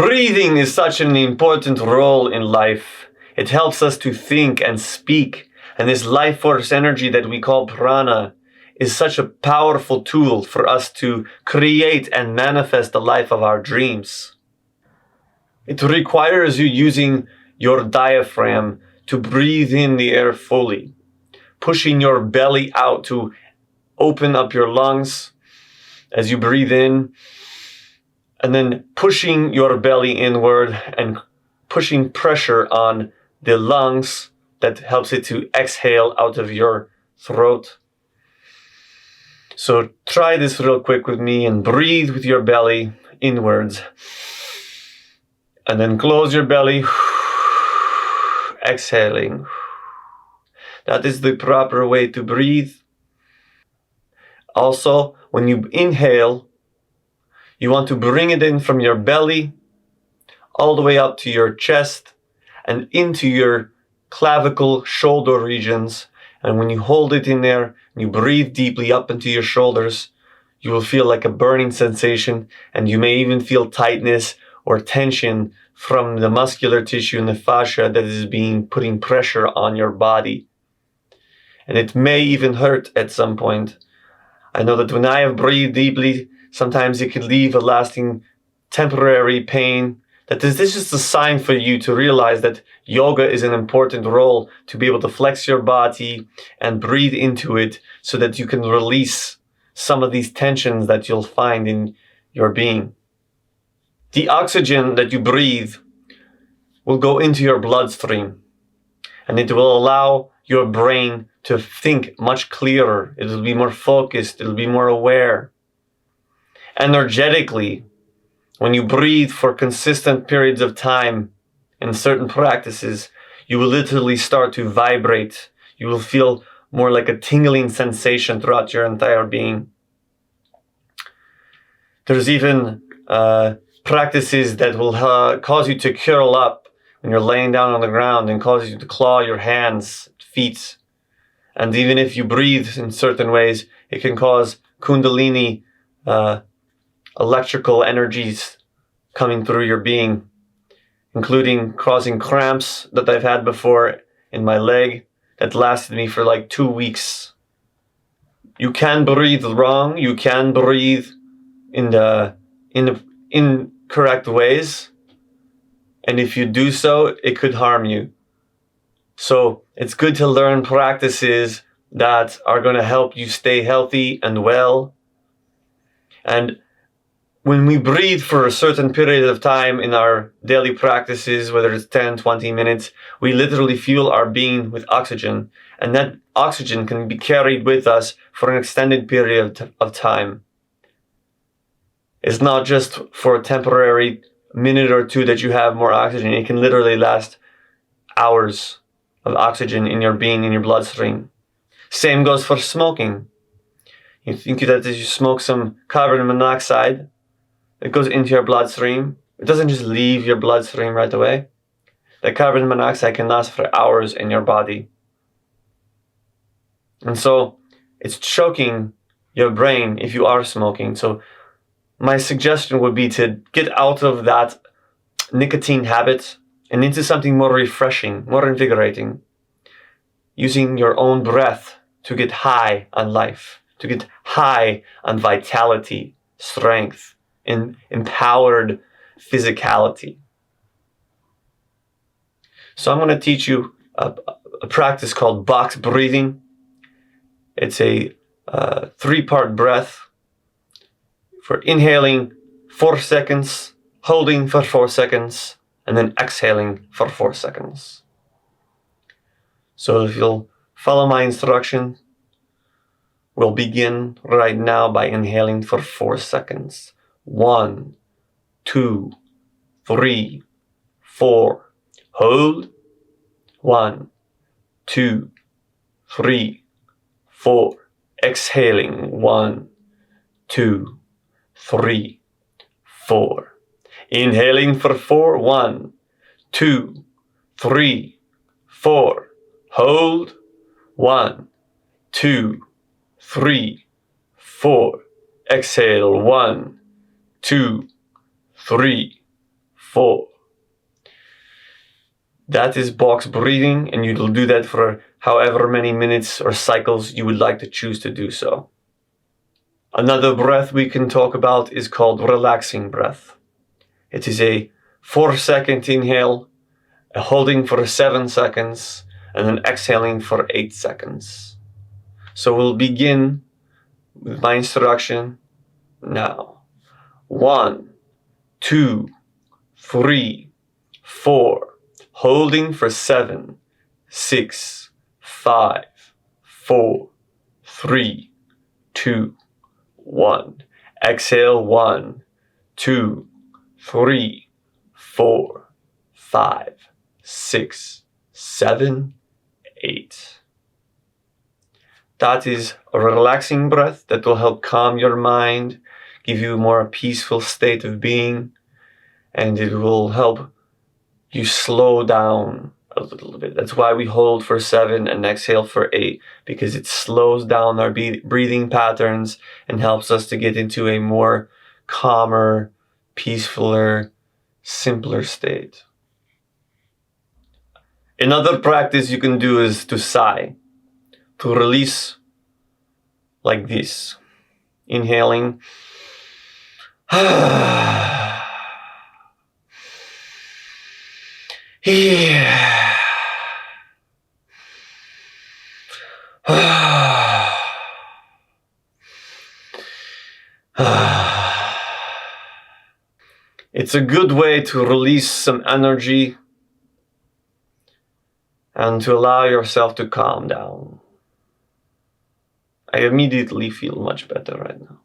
Breathing is such an important role in life. It helps us to think and speak. And this life force energy that we call prana is such a powerful tool for us to create and manifest the life of our dreams. It requires you using your diaphragm to breathe in the air fully, pushing your belly out to open up your lungs as you breathe in, and then pushing your belly inward and pushing pressure on the lungs that helps it to exhale out of your throat. So try this real quick with me and breathe with your belly inwards. And then close your belly, exhaling. That is the proper way to breathe. Also, when you inhale, you want to bring it in from your belly all the way up to your chest and into your clavicle, shoulder regions. And when you hold it in there and you breathe deeply up into your shoulders, you will feel like a burning sensation, and you may even feel tightness or tension from the muscular tissue and the fascia that is putting pressure on your body. And it may even hurt at some point. I know that when I have breathed deeply, sometimes it can leave a lasting temporary pain. This is just a sign for you to realize that yoga is an important role to be able to flex your body and breathe into it so that you can release some of these tensions that you'll find in your being. The oxygen that you breathe will go into your bloodstream, and it will allow your brain to think much clearer. It will be more focused. It will be more aware. Energetically, when you breathe for consistent periods of time in certain practices, you will literally start to vibrate. You will feel more like a tingling sensation throughout your entire being. There's even practices that will cause you to curl up when you're laying down on the ground and cause you to claw your hands, feet. And even if you breathe in certain ways, it can cause kundalini, electrical energies coming through your being, including causing cramps that I've had before in my leg that lasted me for like 2 weeks. You can breathe wrong. You can breathe in the incorrect ways. And if you do so, it could harm you. So it's good to learn practices that are going to help you stay healthy and well. And when we breathe for a certain period of time in our daily practices, whether it's 10, 20 minutes, we literally fuel our being with oxygen. And that oxygen can be carried with us for an extended period of time. It's not just for a temporary minute or two that you have more oxygen. It can literally last hours of oxygen in your being, in your bloodstream. Same goes for smoking. You think that as you smoke some carbon monoxide, it goes into your bloodstream. It doesn't just leave your bloodstream right away. The carbon monoxide can last for hours in your body. And so it's choking your brain if you are smoking. So my suggestion would be to get out of that nicotine habit and into something more refreshing, more invigorating. Using your own breath to get high on life, to get high on vitality, strength, and empowered physicality. So I'm going to teach you a practice called box breathing. It's a 3-part breath for inhaling 4 seconds, holding for 4 seconds, and then exhaling for 4 seconds. So if you'll follow my instruction, we'll begin right now by inhaling for 4 seconds. 1, 2, 3, 4. Hold. 1, 2, 3, 4. Exhaling. 1, 2, 3, 4. Inhaling for 4. 1, 2, 3, 4. Hold. 1, 2, 3, 4. Exhale. 1, 2, 3, 4. That is box breathing, and you'll do that for however many minutes or cycles you would like to choose to do so. Another breath we can talk about is called relaxing breath. It is a 4-second inhale, a holding for 7 seconds, and then exhaling for 8 seconds. So we'll begin with my instruction now. 1, 2, 3, 4. Holding for 7, 6, 5, 4, 3, 2, 1. Exhale 1, 2, 3, 4, 5, 6, 7, 8. That is a relaxing breath that will help calm your mind, give you a more peaceful state of being, and it will help you slow down a little bit. That's why we hold for 7 and exhale for 8, because it slows down our breathing patterns and helps us to get into a more calmer, peacefuler, simpler state. Another practice you can do is to sigh, to release like this. Inhaling. Yeah. It's a good way to release some energy and to allow yourself to calm down. I immediately feel much better right now.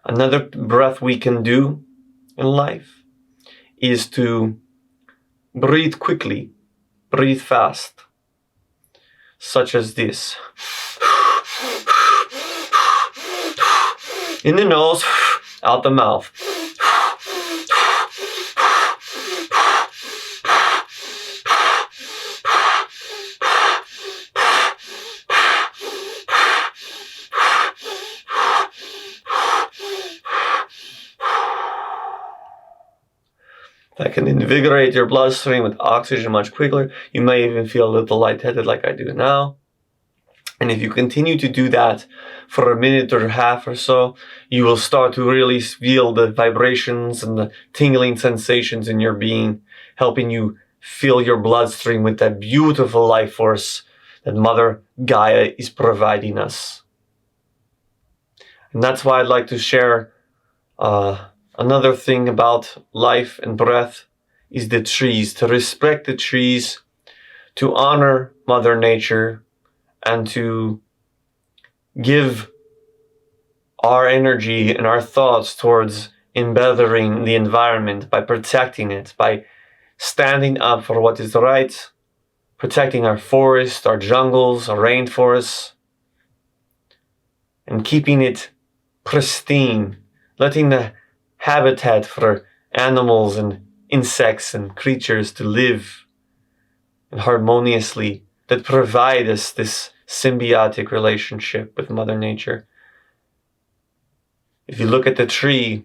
Another breath we can do in life is to breathe quickly, breathe fast, such as this. In the nose, out the mouth. That can invigorate your bloodstream with oxygen much quicker. You may even feel a little lightheaded like I do now. And if you continue to do that for a minute or a half or so, you will start to really feel the vibrations and the tingling sensations in your being, helping you fill your bloodstream with that beautiful life force that Mother Gaia is providing us. And that's why I'd like to share another thing about life and breath is the trees, to respect the trees, to honor Mother Nature, and to give our energy and our thoughts towards embettering the environment by protecting it, by standing up for what is right, protecting our forests, our jungles, our rainforests, and keeping it pristine, letting the habitat for animals and insects and creatures to live harmoniously, that provide us this symbiotic relationship with Mother Nature. If you look at the tree,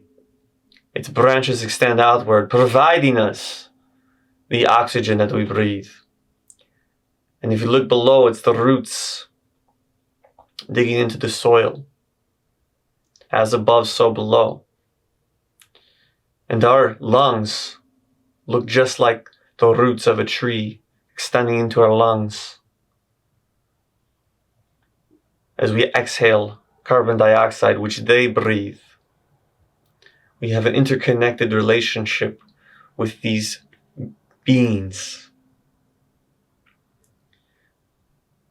its branches extend outward, providing us the oxygen that we breathe. And if you look below, it's the roots digging into the soil. As above, so below. And our lungs look just like the roots of a tree extending into our lungs. As we exhale carbon dioxide, which they breathe, we have an interconnected relationship with these beings.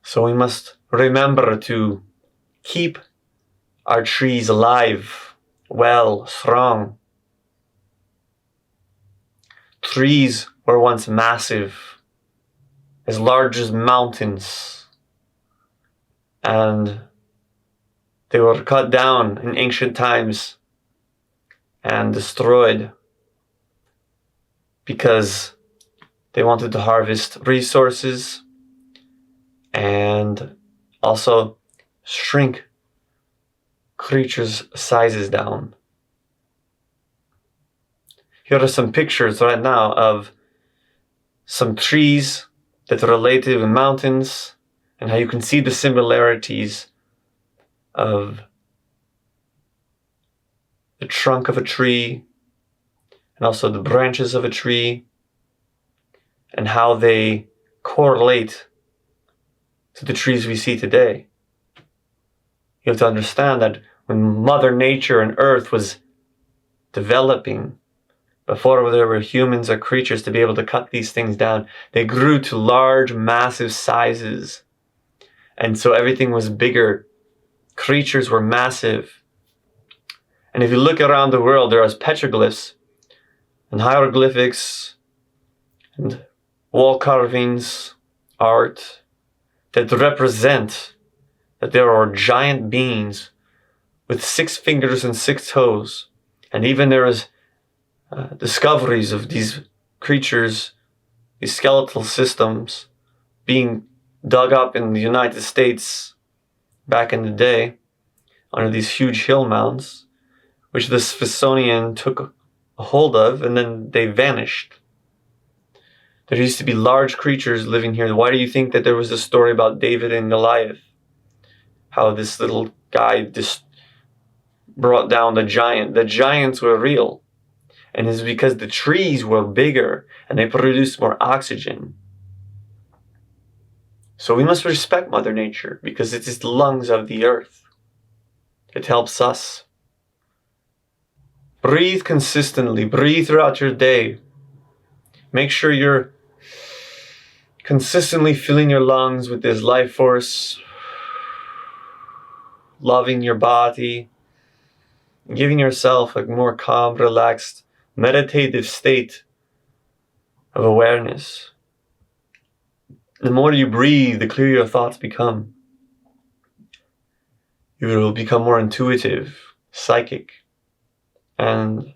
So we must remember to keep our trees alive, well, strong. Trees were once massive, as large as mountains, and they were cut down in ancient times and destroyed because they wanted to harvest resources and also shrink creatures' sizes down. Here are some pictures right now of some trees that are related in mountains, and how you can see the similarities of the trunk of a tree and also the branches of a tree, and how they correlate to the trees we see today. You have to understand that when Mother Nature and Earth was developing, before there were humans or creatures to be able to cut these things down, they grew to large, massive sizes. And so everything was bigger. Creatures were massive. And if you look around the world, there are petroglyphs and hieroglyphics and wall carvings, art, that represent that there are giant beings with 6 fingers and 6 toes. And even there is discoveries of these creatures, these skeletal systems, being dug up in the United States back in the day under these huge hill mounds, which the Smithsonian took a hold of, and then they vanished. There used to be large creatures living here. Why do you think that there was a story about David and Goliath? How this little guy just brought down the giant. The giants were real. And it's because the trees were bigger and they produced more oxygen. So we must respect Mother Nature because it is the lungs of the earth. It helps us. Breathe consistently. Breathe throughout your day. Make sure you're consistently filling your lungs with this life force, loving your body, giving yourself a more calm, relaxed, meditative state of awareness. The more you breathe, the clearer your thoughts become. You will become more intuitive, psychic, and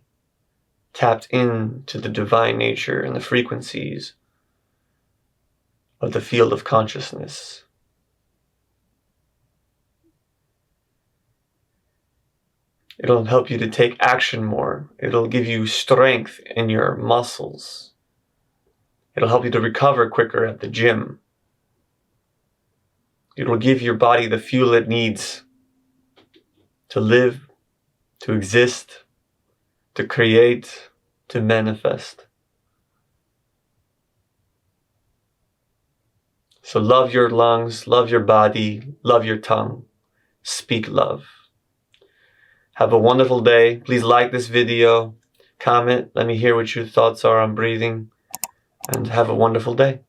tapped into the divine nature and the frequencies of the field of consciousness. It'll help you to take action more. It'll give you strength in your muscles. It'll help you to recover quicker at the gym. It'll give your body the fuel it needs to live, to exist, to create, to manifest. So love your lungs, love your body, love your tongue. Speak love. Have a wonderful day. Please like this video, comment, let me hear what your thoughts are on breathing, and have a wonderful day.